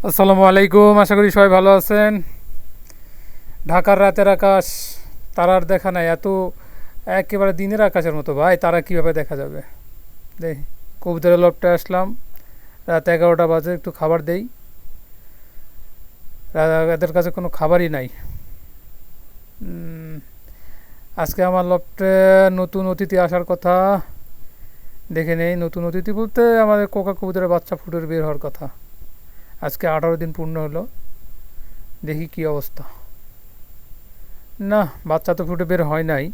আসসালামু আলাইকুম, আশা করি সবাই ভালো আছেন। ঢাকার রাতের আকাশ, তারার দেখা নাই এত, একেবারে দিনের আকাশের মতো। ভাই তারা কিভাবে দেখা যাবে? দেখি, কবুতরের লফটে আসলাম। রাত 11টা বাজে, একটু খাবার দেই। এদের কাছে কোনো খাবারই নাই। উম, আজকে আমার লফটে নতুন অতিথি আসার কথা। দেখে নেই, নতুন অতিথি বলতে আমাদের কোকা কবুতরের বাচ্চা ফুটের বের হওয়ার কথা। আজকে 18 দিন পূর্ণ হলো। দেখি কি অবস্থা। না, বাচ্চা তো ফুটে বের হয় নাই।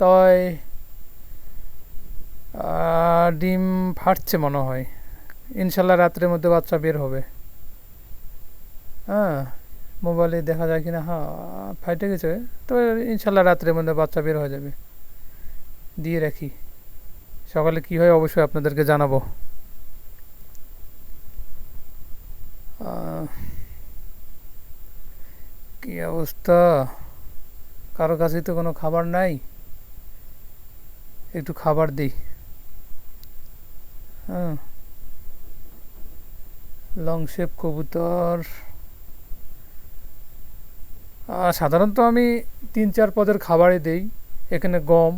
তয় ডিম ফাটছে মনে হয়। ইনশাল্লাহ রাত্রের মধ্যে বাচ্চা বের হবে। হ্যাঁ, মোবাইলে দেখা যায় কিনা, হ্যাঁ ফাইটে গেছে। তো ইনশাল্লাহ রাত্রের মধ্যে বাচ্চা বের হয়ে যাবে। দিয়ে রাখি, সকালে কি হয় অবশ্যই আপনাদেরকে জানাবো। আহ, কি অবস্থা, কারো কাছেই তো কোনো খাবার নাই। একটু খাবার দিই। হ্যাঁ, লং শেপ কবুতর। সাধারণত আমি 3-4 পদের খাবারই দেই। এখানে গম,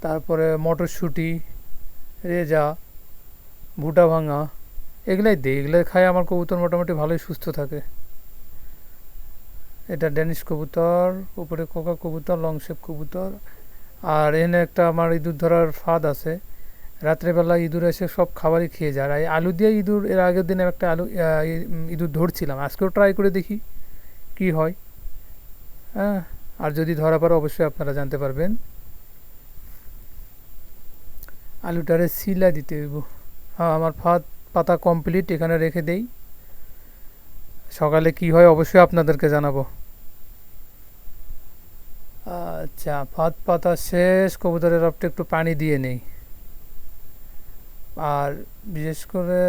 তারপরে মটরশুঁটি, রেজা, ভুটা ভাঙা, এগুলাই দিই। এগুলাই খায় আমার কবুতর মোটামুটি ভালোই সুস্থ থাকে। এটা ড্যানিশ কবুতর, উপরে কোকা কবুতর, লংশেপ কবুতর। আর এখানে একটা আমার ইঁদুর ধরার ফাঁদ আছে। রাত্রেবেলা ইঁদুর এসে সব খাবারই খেয়ে যায়। আর এই আলু দিয়ে ইঁদুর, এর আগের দিনে একটা ইঁদুর ধরছিলাম, আজকেও ট্রাই করে দেখি কি হয়। হ্যাঁ, আর যদি ধরা পড়ে অবশ্যই আপনারা জানতে পারবেন। আলুটারে সিলা দিতে হইব। হ্যাঁ, আমার ফাঁদ পাতা কমপ্লিট, এখানে রেখে দেই। সকালে কি হয় অবশ্যই আপনাদেরকে জানাবো। আচ্ছা, ফাঁদ পাতা শেষ, কবুতরের রফটে একটু পানি দিয়ে নেই। আর বিশেষ করে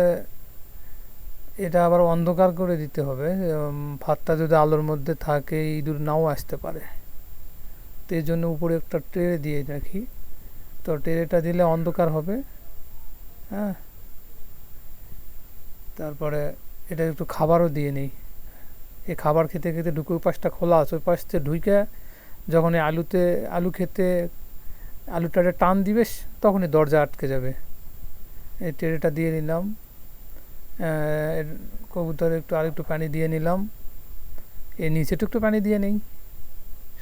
এটা আবার অন্ধকার করে দিতে হবে। ফাঁদটা যদি আলোর মধ্যে থাকে ইঁদুর নাও আসতে পারে। তো এই জন্য উপরে একটা ট্রে দিয়ে রাখি। তো ট্রেটা দিলে অন্ধকার হবে। হ্যাঁ, তারপরে এটা একটু খাবারও দিয়ে নেই। এই খাবার খেতে খেতে ঢুকে, ওই পাশটা খোলা আছে, ওই পাশ থেকে ঢুকে যখন এই আলু খেতে আলুটারে টান দিবে, তখনই দরজা আটকে যাবে। এই ট্রেটা দিয়ে নিলাম। কবুতরে একটু আরেকটু পানি দিয়ে নিলাম। এর নিচেটা একটু পানি দিয়ে নেই,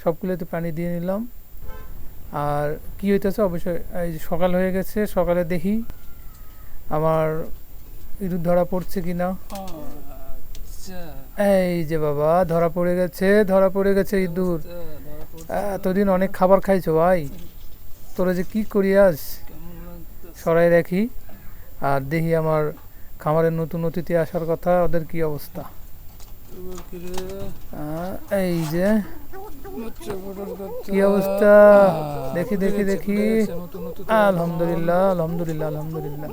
সবগুলোতে পানি দিয়ে নিলাম। আর কি হইতেছে অবশ্যই, এই যে সকাল হয়ে গেছে, সকালে দেখি আমার ইঁদুর ধরা পড়ছে কিনা। এই যে বাবা, ধরা পড়ে গেছে, ধরা পড়ে গেছে ইঁদুর। এতদিন অনেক খাবার খাইছো ভাই, তোরা যে কি করি আজ। সরাই রাখি। আর দেখি আমার খামারের নতুন অতিথি আসার কথা, ওদের কি অবস্থা। এই যে কি অবস্থা, দেখি দেখি দেখি। আলহামদুলিল্লাহ আলহামদুলিল্লাহ আলহামদুলিল্লাহ,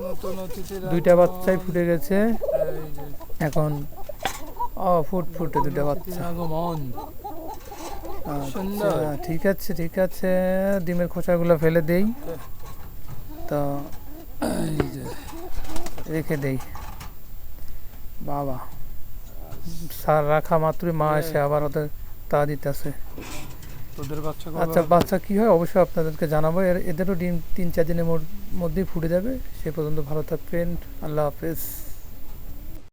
দুইটা বাচ্চাই ফুটে গেছে এখন। ফুটে দুইটা বাচ্চা। আচ্ছা, ঠিক আছে ঠিক আছে, ডিমের খোসাগুলো ফেলে দেই। তো রেখে দেই। বাবা, সার রাখা মাত্রই মা এসে আবার ওদের তা দিতেছে। আচ্ছা, বাচ্চা কি হয় অবশ্যই আপনাদেরকে জানাবো। এদেরও ডিম 3-4 দিনের মধ্যেই ফুটে যাবে। সে পর্যন্ত ভালো থাকবেন। আল্লাহ হাফেজ।